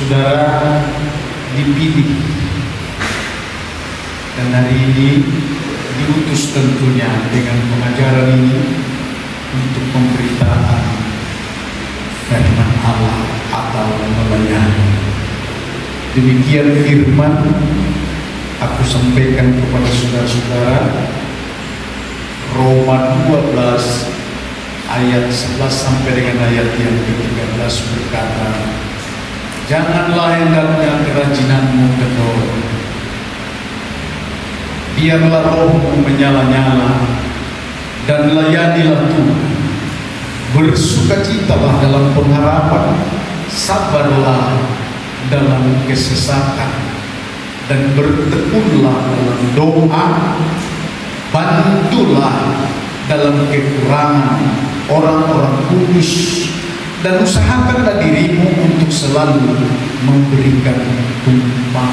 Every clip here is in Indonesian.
saudara dipilih dan hari ini diutus tentunya dengan pengajaran ini untuk pemberitaan firman Allah atau melayani. Demikian firman aku sampaikan kepada saudara-saudara. Roma 12 ayat 11 sampai dengan ayat yang ke-13 berkata, janganlah hendaknya kerajinanmu kendor, biarlah rohmu menyala-nyala dan layanilah Tuhan. Bersukacitalah dalam pengharapan, sabarlah dalam kesesakan, dan bertekunlah dalam doa. Bantulah dalam kekurangan orang-orang kudus, dan usahakanlah dirimu untuk selalu memberikan tumpah.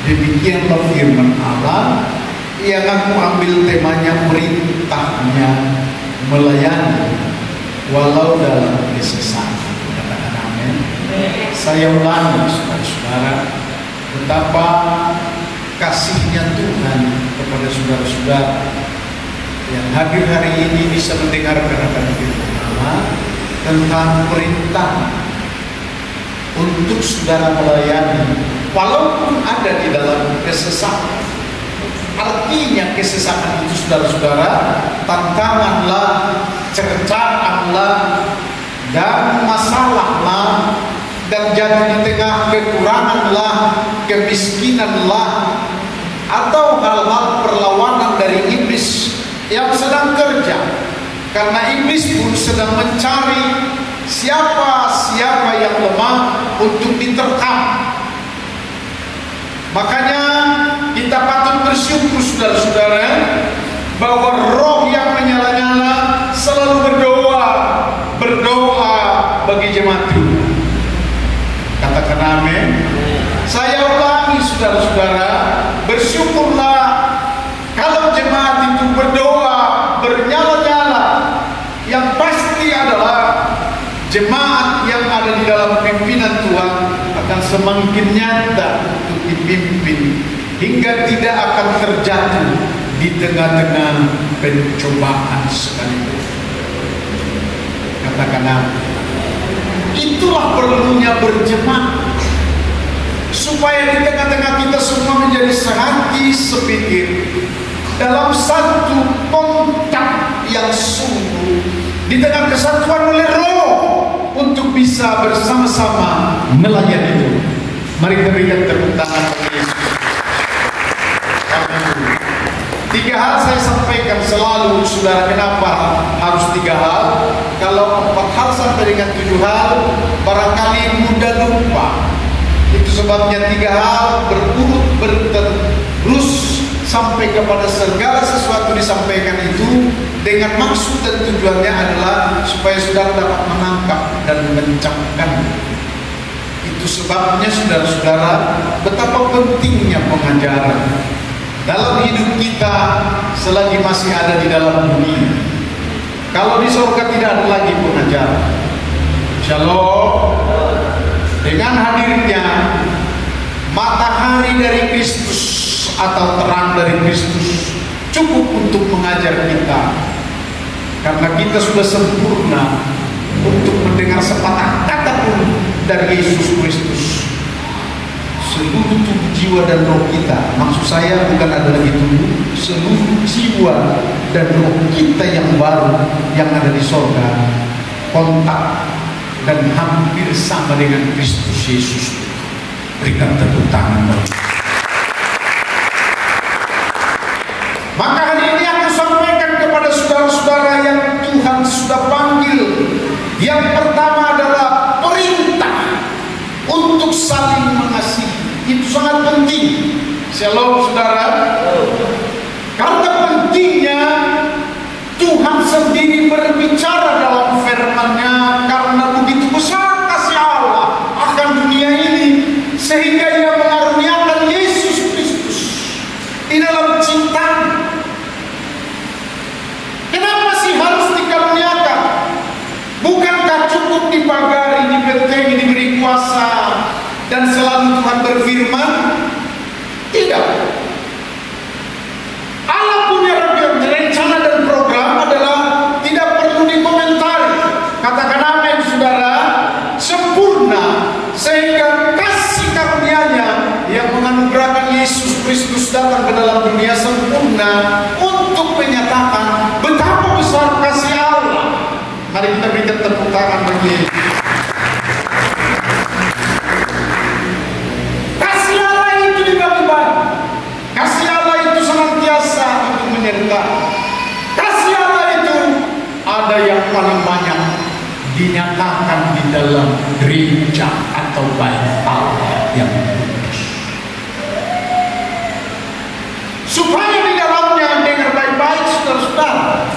Demikianlah firman Allah yang aku ambil temanya perintahnya melayani walau dalam kesesakan. Katakan amin. Saya ulangi saudara-saudara, betapa kasihnya Tuhan kepada saudara-saudara yang hadir hari ini bisa mendengarkan akan firman Allah tentang perintah untuk saudara melayani walaupun ada di dalam kesesakan. Artinya kesesakan itu saudara-saudara, tantanganlah, cercaanlah, dan masalahlah, dan jatuh di tengah kekuranganlah, kemiskinanlah, atau hal-hal perlawanan dari iblis yang sedang kerja. Karena iblis pun sedang mencari siapa yang lemah untuk diterkam. Makanya kita patut bersyukur saudara-saudara bahwa roh yang menyala-nyala selalu berdoa bagi jemaat Tuhan. Katakan amin. Saya ulangi saudara-saudara, bersyukurlah kalau jemaat itu berdoa bernyala-nyala. Yang pasti adalah jemaat yang ada di dalam pimpinan Tuhan akan semakin nyata untuk dipimpin hingga tidak akan terjatuh di tengah-tengah pencobaan sekalipun. Katakan amin. Itulah perlunya berjemaat, supaya di tengah-tengah kita semua menjadi sehati sepikir dalam satu kontak yang sungguh di tengah kesatuan oleh Roh untuk bisa bersama-sama melayani itu. Mari kita berikan tepuk tangan kepada Yesus. Tiga hal saya sampaikan selalu saudara. Kenapa harus tiga hal? Kalau 4 hal sampai dengan 7 hal barangkali mudah lupa. Itu sebabnya 3 hal berurut berterus sampai kepada segala sesuatu disampaikan itu dengan maksud dan tujuannya adalah supaya saudara dapat menangkap dan mencapkan. Itu sebabnya saudara-saudara, betapa pentingnya pengajaran dalam hidup kita selagi masih ada di dalam dunia. Kalau di surga tidak ada lagi pengajaran. Shalom. Dengan hadirnya matahari dari Kristus atau terang dari Kristus cukup untuk mengajar kita, karena kita sudah sempurna untuk mendengar sepatah kata pun dari Yesus Kristus. Seluruh tubuh, jiwa dan roh kita, maksud saya bukan ada lagi tubuh, seluruh jiwa dan roh kita yang baru yang ada di sorga kontak dan hampir sama dengan Kristus Yesus. Berikan tepuk tangan. Maka hari ini aku sampaikan kepada saudara-saudara yang Tuhan sudah panggil. Yang pertama adalah perintah untuk saling mengasihi. Itu sangat penting. Shalom saudara. Karena pentingnya Tuhan sendiri berbicara dalam firman-Nya, karena begitu besar kasih Allah akan dunia ini sehingga Ia mengaruniakan Yesus Kristus di dalam cinta. Kenapa sih harus dikaruniakan? Bukankah cukup dipagari, dibentengi, diberi kuasa dan selalu Tuhan berfirman? Tidak. Allah punya rencana dan program adalah tidak perlu dikomentari. Katakan amin, saudara. Sempurna, sehingga kasih karunia-Nya yang menganugerahkan Yesus Kristus datang ke dalam dunia sempurna untuk menyatakan betapa besar kasih Allah. Mari kita berikan tepuk tangan bagi kasih Allah itu dibagi-bagi. Kasih Allah itu senantiasa untuk menyertai. Kasih Allah itu ada yang paling banyak dinyatakan di dalam gereja atau bait Allah yang kudus. Supaya di dalamnya, dengar baik-baik saudara-saudara,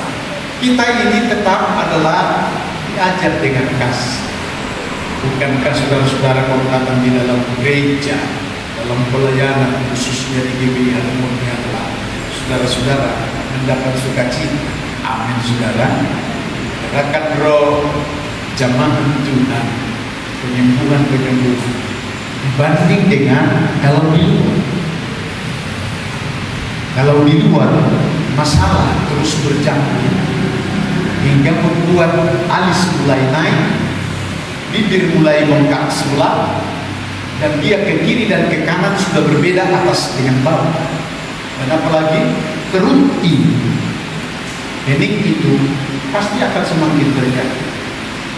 kita ini tetap adalah diajar dengan kasih. Bukankah saudara-saudara kalau datang di dalam gereja, dalam pelayanan khususnya di GBI Harmoni adalah saudara-saudara mendapat sukacita. Amin saudara. Gerakan roh, jamaah Tuhan, penyembuhan-penyembuhan dibanding dengan kalau di luar masalah terus berjangkit hingga membuat alis mulai naik, bibir mulai bengkak sebelah, dan dia ke kiri dan ke kanan sudah berbeda atas dengan bawah. Dan apalagi perut ini, hening itu pasti akan semakin terjadi.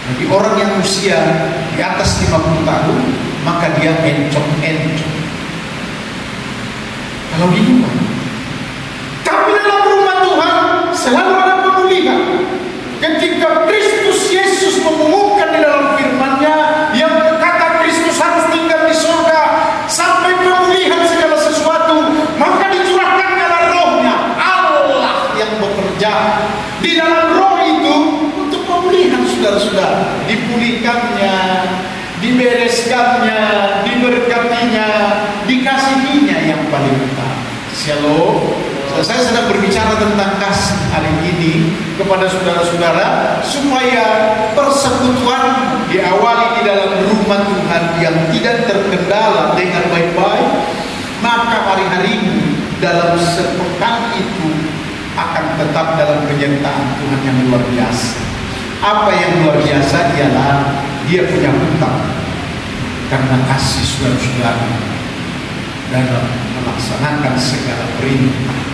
Bagi orang yang usia di atas 50 tahun, maka dia encok-encok. Kalau di luar. Tapi dalam rumah Tuhan selalu ada pemulihan. Ketika Kristus Yesus mengumumkan di dalam firman-Nya yang berkata Kristus harus tinggal di surga sampai pemulihan segala sesuatu, maka dicurahkanlah Roh-Nya, Allah yang bekerja di dalam Roh itu untuk pemulihan saudara-saudara, dipulihkannya, dibereskannya, diberkatinya, dikasihinya yang paling utama. Shalom. Saya sedang berbicara tentang kasih hari ini kepada saudara-saudara supaya persekutuan diawali di dalam rumah Tuhan yang tidak terkendala dengan baik-baik, maka hari-hari ini dalam sepekan itu akan tetap dalam penyertaan Tuhan yang luar biasa. Apa yang luar biasa ialah dia punya hutang karena kasih saudara-saudara dalam melaksanakan segala perintah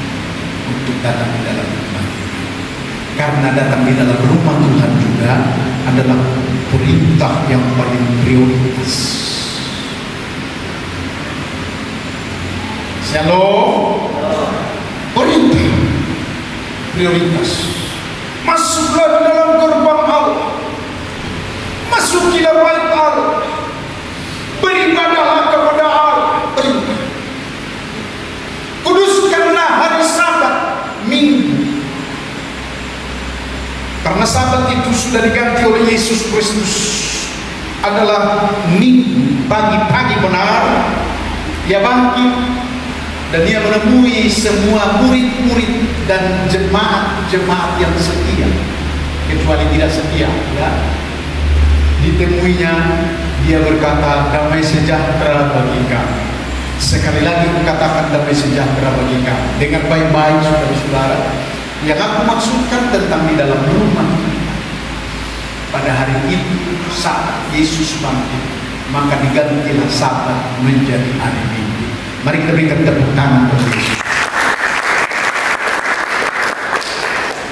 untuk datang di dalam rumah. Karena datang di dalam rumah Tuhan juga adalah perintah yang paling prioritas. Shalom. Perintah prioritas. Masuklah ke dalam gerbang Allah, masukilah bait Allah, beribadahlah kepada Allah. Perintah. Kuduskanlah hari Sabat, Minggu. Karena Sabat itu sudah diganti oleh Yesus Kristus, adalah Minggu, pagi-pagi benar dia bangkit dan dia menemui semua murid-murid dan jemaat-jemaat yang setia, kecuali tidak setia, ya. Ditemuinya, dia berkata, damai sejahtera bagi kamu. Sekali lagi kukatakan damai sejahtera bagi kamu. Dengan baik-baik saudara-saudara, yang aku maksudkan tentang di dalam rumah pada hari itu saat Yesus bangkit, maka digantilah Sabat menjadi hari Minggu. Mari kita berikan tepuk tangan untuk Yesus.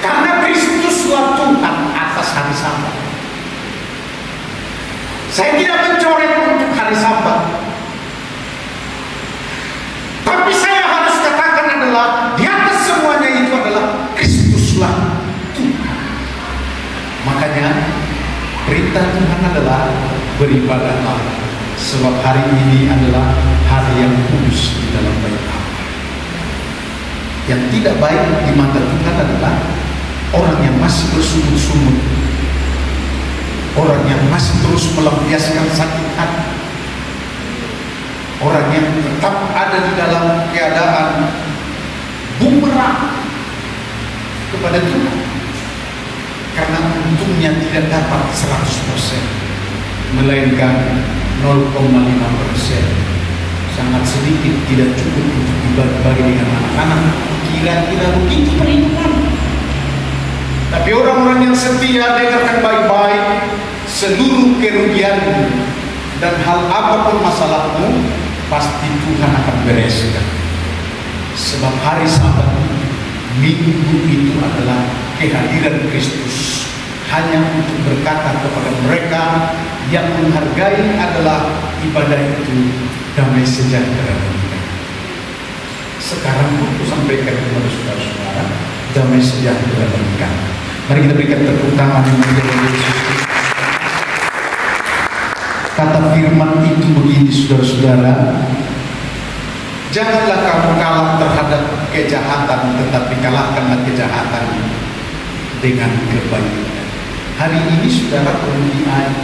Karena Kristuslah Tuhan atas hari Sabat. Saya tidak mencoret untuk hari Sabat, tapi saya harus katakan adalah di atas semuanya itu adalah Kristuslah Tuhan. Makanya perintah Tuhan adalah beribadahlah, sebab hari ini adalah hari yang kudus di dalam bait Allah. Yang tidak baik di mata Tuhan adalah orang yang masih bersungut-sungut, orang yang masih terus melampiaskan sakit hati, orang yang tetap ada di dalam keadaan bumerang kepada Tuhan karena untungnya tidak dapat 100%. melainkan 0,5%. Sangat sedikit, tidak cukup untuk dibagi dengan anak-anak. Kira-kira begitu perhitungan. Tapi orang-orang yang setia, dengarkan baik-baik, seluruh kerugianmu dan hal apapun masalahmu pasti Tuhan akan bereskan. Sebab hari Sabat, minggu itu adalah kehadiran Kristus, hanya untuk berkata kepada mereka yang menghargai adalah ibadah itu damai sejahtera. Sekarang pun aku sampaikan kepada saudara-saudara, damai sejahtera bagi kami. Mari kita berikan tepuk tangan yang mulia Yesus. Kata firman itu begini, saudara-saudara, janganlah kamu kalah terhadap kejahatan, tetapi kalahkanlah kejahatan dengan kebaikan. Hari ini saudara perlu diajar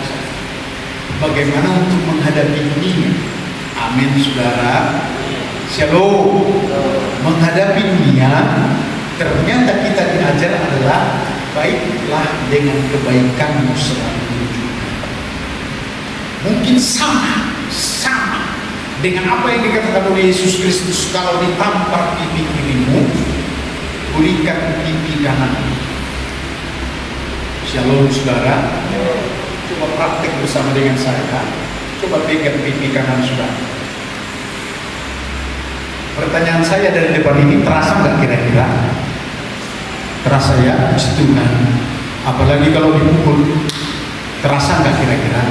bagaimana untuk menghadapi dunia. Amin, saudara. Shalom. Menghadapi dunia, ternyata kita diajar adalah baiklah dengan kebaikanmu selalu. Mungkin sama dengan apa yang dikatakan oleh Yesus Kristus, kalau ditampar pipi kirimu, berikan pipi kanan. Shalom, saudara. Coba praktek bersama dengan saya. Coba pegang pipi kanan saudara. Pertanyaan saya dari depan ini, terasa nggak kira-kira? Terasa ya, puji Tuhan. Apalagi kalau dipukul, terasa nggak kira-kira?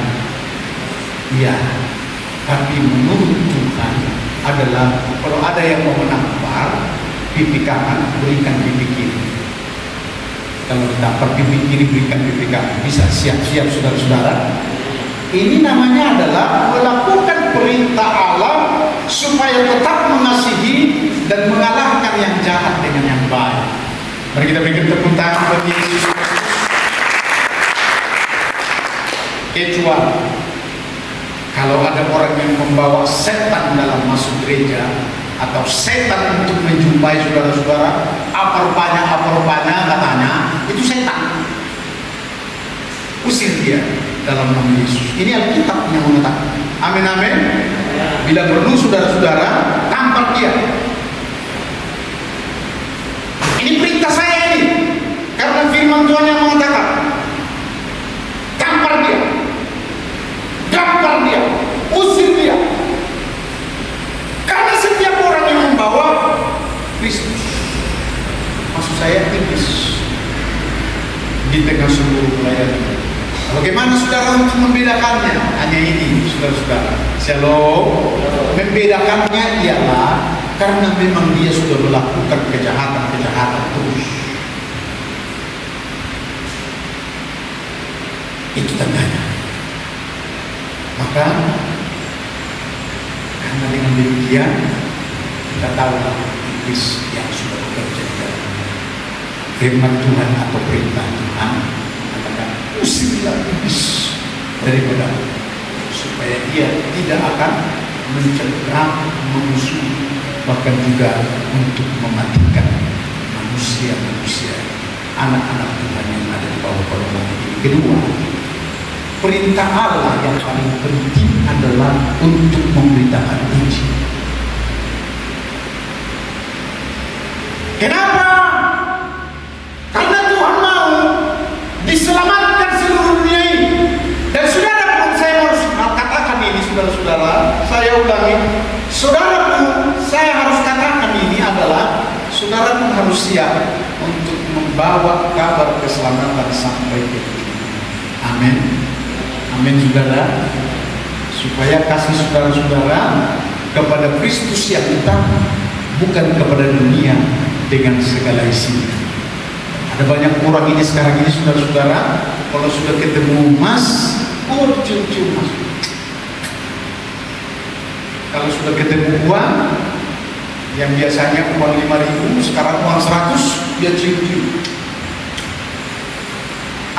Iya. Tapi menurut Tuhan adalah kalau ada yang mau menampar pipi kanan, berikan pipi kiri. Kalau ditampar pipi kiri, berikan pipi kanan. Bisa siap-siap saudara-saudara. Ini namanya adalah melakukan perintah Allah supaya tetap mengasihi dan mengalahkan yang jahat dengan yang baik. Mari kita berikan tepuk tangan bagi Yesus. Kecuali kalau ada orang yang membawa setan dalam masuk gereja, atau setan untuk menjumpai saudara-saudara, apa rupanya katanya, itu setan. Usir dia dalam nama Yesus. Ini Alkitab yang mengatakan. Amin, amin. Bila perlu saudara-saudara, tampar dia. Ini perintah saya ini, karena firman Tuhan yang mengatakan, tampar dia, gampar dia, usir dia. Karena setiap orang yang membawa Kristus, maksud saya iblis, di tengah seluruh pelayanan. Bagaimana saudara untuk membedakannya? Hanya ini, saudara-saudara. Shalom. Membedakannya ialah karena memang dia sudah melakukan kejahatan terus. Itu tandanya. Maka karena dengan demikian kita tahu iblis yang sudah bekerja. Firman Tuhan atau perintah Tuhan mengatakan, usirlah iblis daripada supaya dia tidak akan mencengkram, memusuhi, bahkan juga untuk mematikan manusia-manusia, anak-anak Tuhan yang ada di bawah kolong ini. Kedua, perintah Allah yang paling penting adalah untuk memberitakan Injil. Kenapa? Karena Tuhan mau diselamatkan seluruh dunia ini. Dan saudara pun, saya harus katakan ini, saudara-saudara, saya ulangi, saudara pun saya harus katakan ini adalah saudara pun harus siap untuk membawa kabar keselamatan sampai ke dunia. Amin. Amin, saudara. Supaya kasih saudara-saudara kepada Kristus yang utama, bukan kepada dunia dengan segala isinya. Ada banyak orang ini sekarang ini, saudara-saudara, kalau sudah ketemu emas, cium-cium mas. Kalau sudah ketemu uang, yang biasanya uang 5.000, sekarang uang 100, dia cium-cium.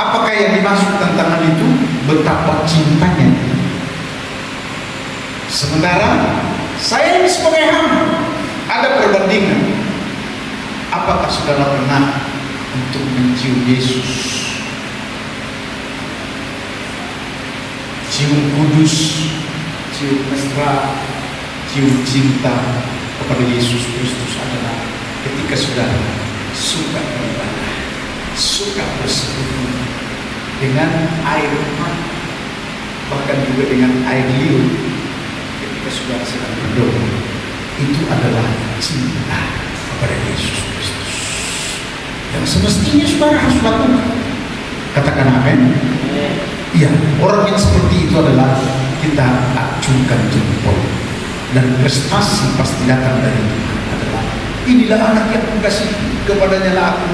Apakah yang dimaksud tantangan itu? Betapa cintanya. Sementara saya ini sebagai hamba, ada perbandingan. Apakah saudara pernah untuk mencium Yesus? cium kudus, cium mesra, cium cinta kepada Yesus Kristus adalah ketika saudara suka beribadah, suka bersekutu dengan air mata, bahkan juga dengan air liur ketika saudara sedang berdoa. Itu adalah cinta kepada Yesus Kristus yang semestinya saudara harus lakukan. Katakan amin. Iya, orang yang seperti itu adalah kita acungkan jempol, dan prestasi pasti datang dari Tuhan. Adalah inilah anak yang kukasih, kepadanya lah aku.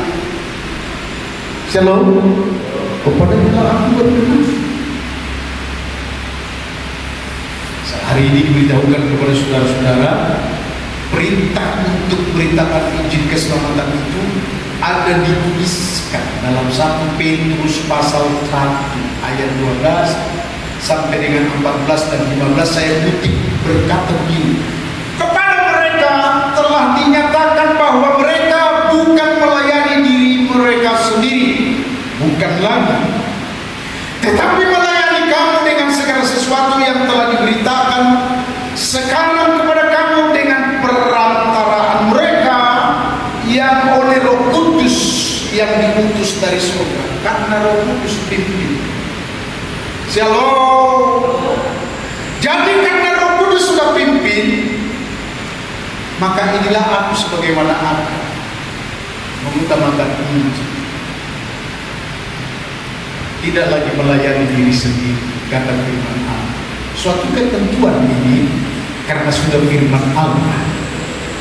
Shalom. Kepadanya lah aku berdoa. Hari ini diberitahukan kepada saudara-saudara, perintah untuk beritakan Injil keselamatan itu ada dituliskan dalam 1 Petrus pasal 1 ayat 12 sampai dengan 14 dan 15. Saya kutip, berkata begini: kepada mereka telah dinyatakan bahwa mereka bukan melayani diri mereka sendiri, bukan lagi, tetapi melayani kamu dengan segala sesuatu yang telah diberitakan sekarang kepada kamu dengan perantaraan mereka yang oleh Roh Kudus yang diutus dari surga, karena Roh Kudus pimpin. Shalom. Jadi karena Roh Kudus sudah pimpin, maka inilah aku sebagaimana aku mengutamakan Injil, tidak lagi melayani diri sendiri, kata firman Allah. Suatu ketentuan ini karena sudah firman Allah.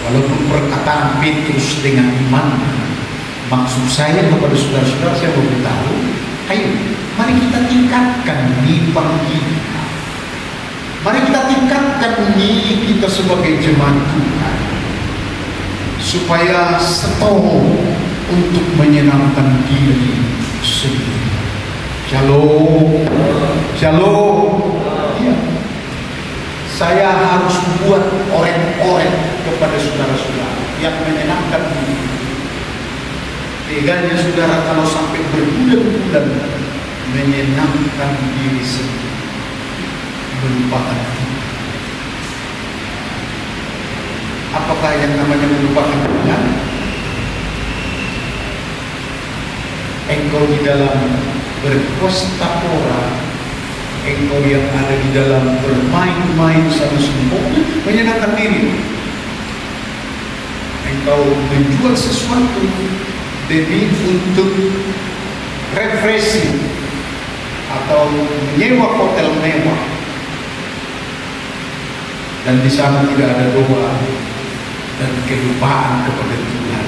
Walaupun perkataan Petrus dengan iman, maksud saya kepada saudara-saudara, saya beritahu, ayo mari kita tingkatkan nilai panggilan, mari kita tingkatkan nilai kita sebagai jemaat Tuhan, supaya setong untuk menyenangkan diri sendiri. Shalom. Shalom. Ya. Saya harus buat orek-orek kepada saudara-saudara yang menyenangkan diri. Teganya saudara kalau sampai berbulan-bulan menyenangkan diri sendiri, melupakan Tuhan. Apakah yang namanya melupakan Tuhan? Engkau di dalam berpesta pora, engkau yang ada di dalam bermain-main sama semua, menyenangkan diri. Engkau menjual sesuatu demi untuk refreshing atau menyewa hotel mewah, dan di sana tidak ada doa dan kelupaan kepada Tuhan.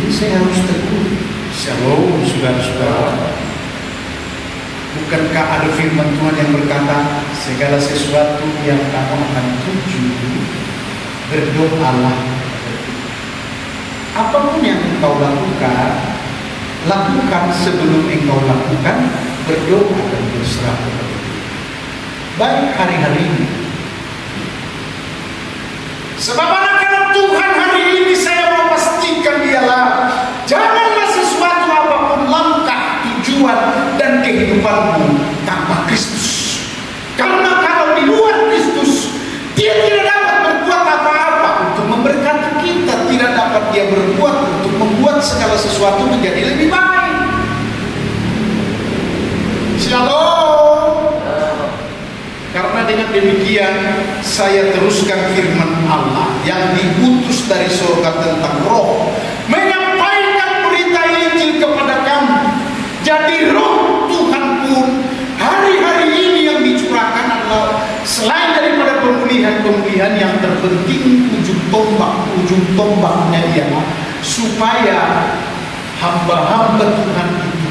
Ini saya harus tegur. Shalom, saudara-saudara. Bukankah ada firman Tuhan yang berkata, segala sesuatu yang kamu akan tuju, berdoalah. Apapun yang engkau lakukan, lakukan sebelum engkau lakukan, berdoa dan berserah kepada Tuhan. Baik hari-hari ini. Sebab anak-anak Tuhan hari ini saya mau pastikan ialah, janganlah sesuatu apapun langkah, tujuan, dan kehidupanmu tanpa Kristus. Karena kalau di luar Kristus, dia tidak dapat berbuat apa-apa untuk memberkati kita, tidak dapat dia berbuat untuk membuat segala sesuatu menjadi lebih baik. Shalom. Karena dengan demikian saya teruskan firman Allah yang diutus dari surga tentang Roh, menyampaikan berita Injil kepada kamu. Jadi Roh Tuhan pun hari-hari ini yang dicurahkan adalah selain daripada pemulihan-pemulihan yang terpenting, ujung tombaknya ialah supaya hamba-hamba Tuhan itu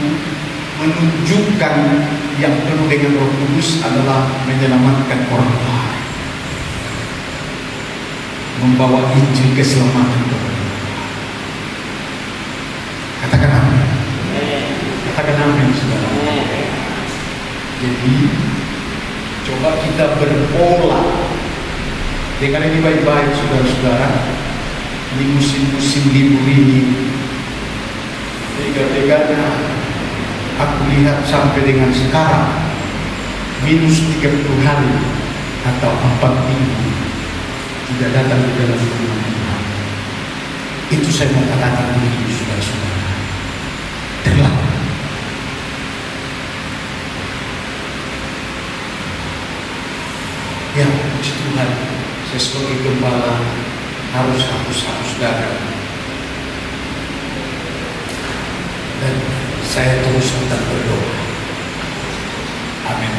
menunjukkan yang penuh dengan Roh Kudus adalah menyelamatkan orang lain, membawa Injil keselamatan kepada orang. Katakan amin. Katakan amin, saudara. Jadi coba kita berpola. Dengar ini baik-baik, saudara-saudara. Di musim-musim libur ini, tega-teganya aku lihat sampai dengan sekarang minus 30 hari atau 4 minggu tidak datang di dalam firman Tuhan, itu saya mau katakan begini, saudara-saudara, terlambat. Ya, puji Tuhan, saya sebagai gembala harus hapus dagang, dan saya terus tetap berdoa. Amin.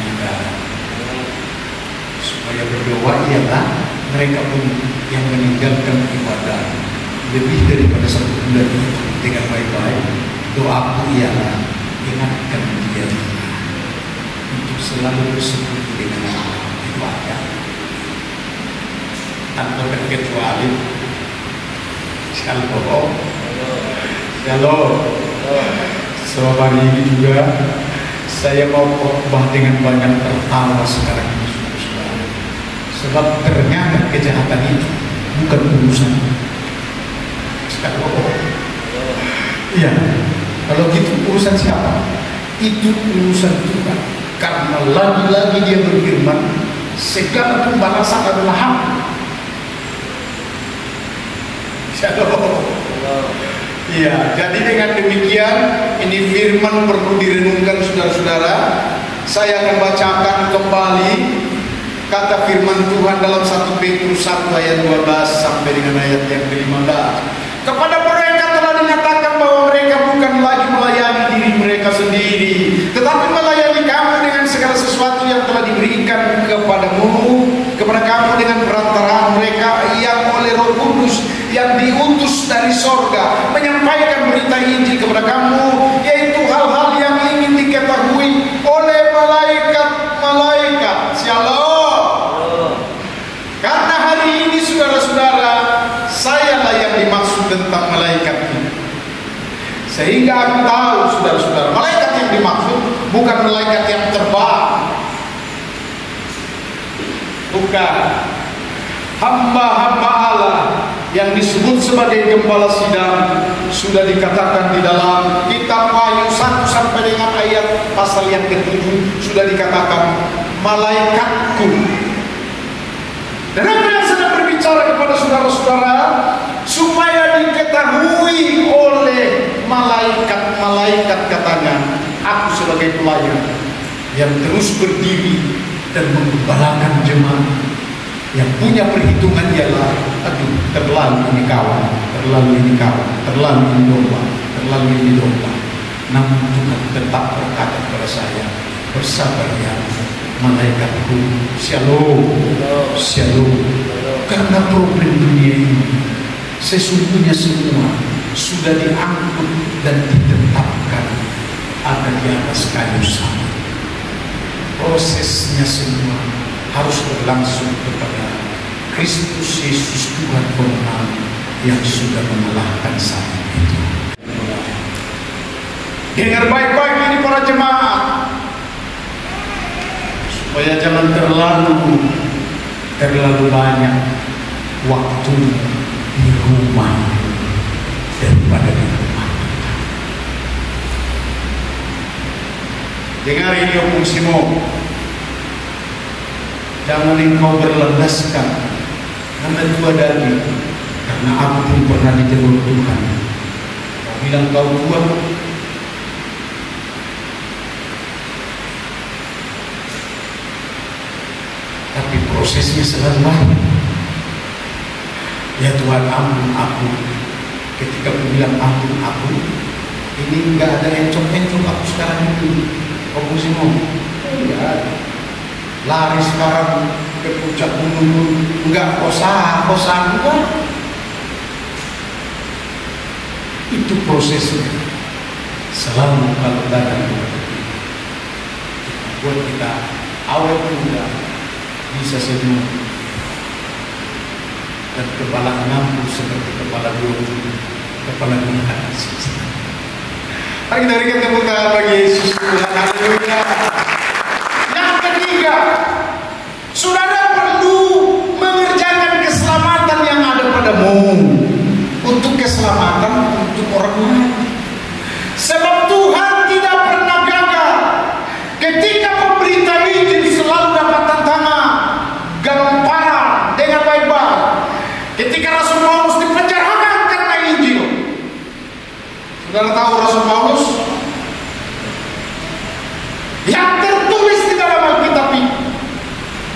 Supaya berdoa ialah mereka pun yang meninggalkan ibadah lebih daripada 1 bulan itu dengan baik-baik. Doaku ialah ingatkan dia untuk selalu bersekutu dengan ibadah tanpa terkecuali. Shalom. Sebab hari ini juga saya mau khotbah dengan banyak tertawa sekarang ini, saudara. Sebab ternyata kejahatan itu bukan urusan. Iya, kalau gitu urusan siapa? Itu urusan Tuhan. Karena lagi-lagi dia berfirman, segala pembalasan adalah hak. Iya, jadi dengan demikian ini firman perlu direnungkan, saudara-saudara. Saya akan bacakan kembali kata firman Tuhan dalam 1 Petrus 1 ayat 12 sampai dengan ayat yang ke-15. Kepada mereka telah dinyatakan bahwa mereka bukan lagi melayani diri mereka sendiri, tetapi melayani kamu dengan segala sesuatu yang telah diberikan kepada kamu dengan perantaraan mereka yang oleh Roh Kudus yang diutus dari sorga menyampaikan berita Injil kepada kamu, yaitu hal-hal yang ingin diketahui oleh malaikat-malaikat. Shalom. Karena hari ini saudara-saudara, sayalah yang dimaksud tentang malaikat ini. Sehingga aku tahu, saudara-saudara, malaikat yang dimaksud bukan malaikat yang terbang, bukan hamba-hamba Allah yang disebut sebagai gembala sidang. Sudah dikatakan di dalam kitab Wahyu 1 sampai dengan ayat pasal yang ke-7, sudah dikatakan malaikatku. Dan apa yang sedang berbicara kepada saudara-saudara supaya diketahui oleh malaikat-malaikat, katanya, aku sebagai pelayan yang terus berdiri dan menggembalakan jemaat yang punya perhitungan ialah, aduh, terlalu ini kawan, terlalu ini kawan, terlalu ini domba, terlalu ini domba. Namun Tuhan tetap berkata kepada saya, bersabar ya malaikatku. Shalom, shalom. Karena problem dunia ini sesungguhnya semua sudah diangkut dan ditetapkan ada di atas kayu salib. Prosesnya semua harus berlangsung kepada Kristus Yesus Tuhan pemenang yang sudah mengalahkan salib itu. Dengar baik-baik ini para jemaat, supaya jangan terlalu banyak waktu di rumah daripada di rumah. Dengar ini Om Simo, jangan engkau berlandaskan karena tua daging, karena aku pun pernah ditegur Tuhan. Kau bilang kau tua, tapi prosesnya selalu banyak. Ya Tuhan, ampun aku. Ketika aku bilang ampun aku, ini enggak ada encok-encok aku sekarang itu. Kau mesti ngomong, enggak. Lari sekarang ke puncak gunung, enggak kosan enggak. Itu prosesnya. Selalu kalau datang buat kita awet muda bisa senyum dan kepala enam seperti kepala 20, kepala 5 sisi. Mari kita berikan tepuk tangan bagi Yesus Tuhan. Haleluya. Yang ketiga, saudara perlu mengerjakan keselamatan yang ada padamu untuk keselamatan untuk orang lain. Sebab Tuhan tidak pernah gagal ketika memberitahu Injil Saudara tahu Rasul Paulus yang tertulis di dalam Alkitab ini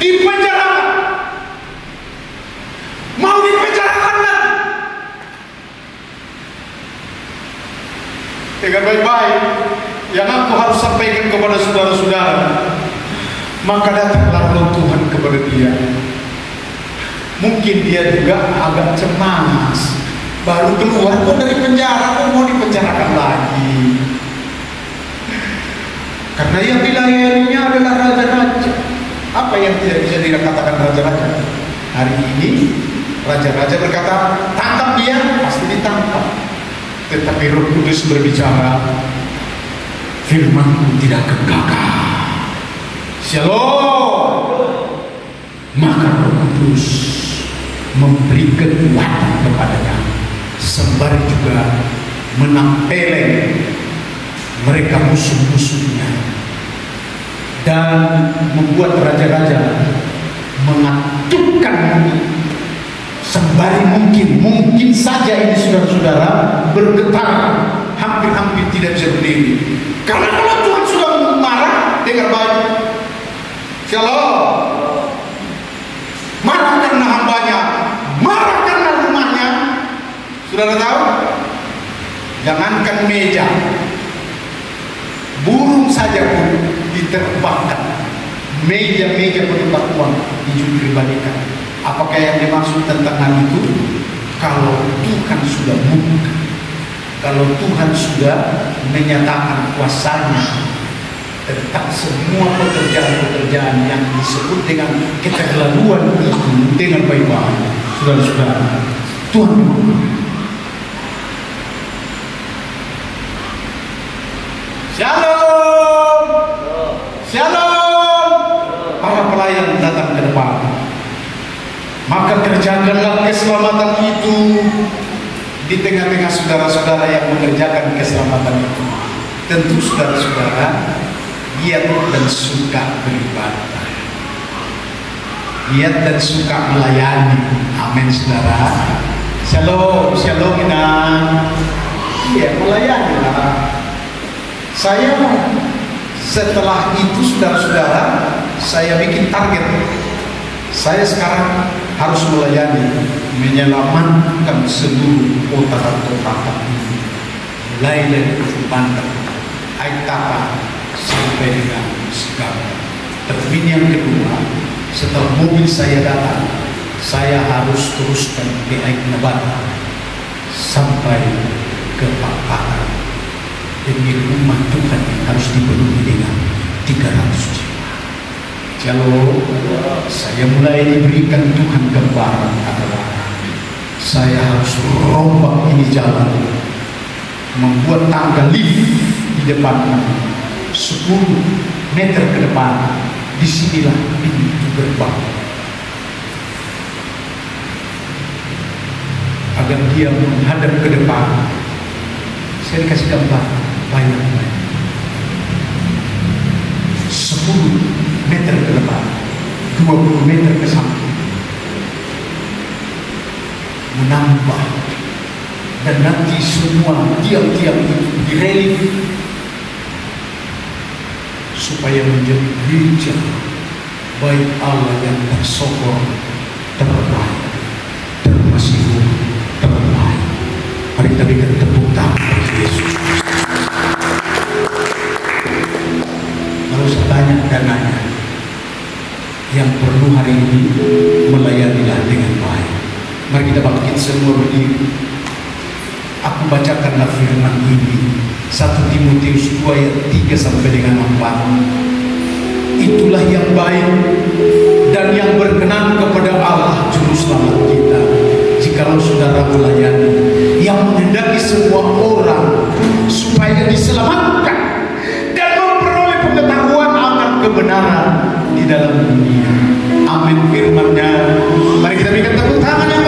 dipenjarakan, mau dipenjarakan lagi. Dengan baik-baik yang aku harus sampaikan kepada saudara-saudara, maka datanglah roh Tuhan kepada dia. Mungkin dia juga agak cemas, baru keluar kok dari penjara, kok mau dipenjarakan lagi. Karena yang dilayaninya adalah raja-raja. Apa yang tidak bisa dikatakan raja-raja? Hari ini raja-raja berkata, tangkap dia, pasti ditangkap. Tetapi Roh Kudus berbicara, firman-Ku tidak kekal. Shalom. Maka Roh Kudus memberi kekuatan kepadanya, sembari juga menampeleng mereka musuh-musuhnya, dan membuat raja-raja mengatukkan sembari mungkin saja ini saudara-saudara bergetar, hampir-hampir tidak bisa berdiri. Karena kalau Tuhan sudah marah, dengar baik, shalom, marah karena hambanya, marah karena rumahnya. Saudara tahu, jangankan meja, burung saja pun diterbangkan. Meja-meja penimpa uang dijunjung-balikan. Apakah yang dimaksud tentang hal itu? Kalau Tuhan sudah murka, kalau Tuhan sudah menyatakan kuasanya tentang semua pekerjaan-pekerjaan yang disebut dengan keterlaluan itu, dengan baik-baik, saudara-saudara, Tuhan murka. Shalom, shalom. Para pelayan datang ke depan. Maka kerjakanlah keselamatan itu di tengah-tengah saudara-saudara yang mengerjakan keselamatan itu. Tentu saudara-saudara giat dan suka beribadah, giat dan suka melayani. Amin saudara. Shalom, shalom inang. Iya, melayani lah. Saya setelah itu saudara-saudara, saya bikin target. Saya sekarang harus melayani, menyelamatkan seluruh kota ini, mulai dari Bandar, Aitapa sampai dengan Segara. Termin yang kedua, setelah mobil saya datang, saya harus teruskan ke Aiknabata sampai ke Pakar. Demi rumah Tuhan yang harus dipenuhi dengan 300 jiwa. Kalau saya mulai diberikan Tuhan gambaran adalah saya harus rombak ini jalan, membuat tangga lift di depan 10 meter ke depan. Disinilah pintu gerbang, agar dia menghadap ke depan. Saya dikasih gambar banyak-banyak, 10 meter ke depan, 20 meter ke samping, menambah. Dan nanti semua tiang-tiang itu direlief supaya menjadi gereja baik Allah yang tersohor, terbaik, termasih terbaik. Mari kita berikan tepuk tangan bagi Yesus. Kalau saya tanya dananya, yang perlu hari ini melayanilah dengan baik. Mari kita bangkit semua berdiri. Aku bacakanlah firman ini, 1 Timotius 2 ayat 3 sampai dengan 4. Itulah yang baik dan yang berkenan kepada Allah Juru Selamat kita, jikalau saudara melayani, yang menghendaki semua orang supaya diselamatkan dan memperoleh pengetahuan akan kebenaran di dalam dunia. Amin firman-Nya. Mari kita berikan tepuk tangan yang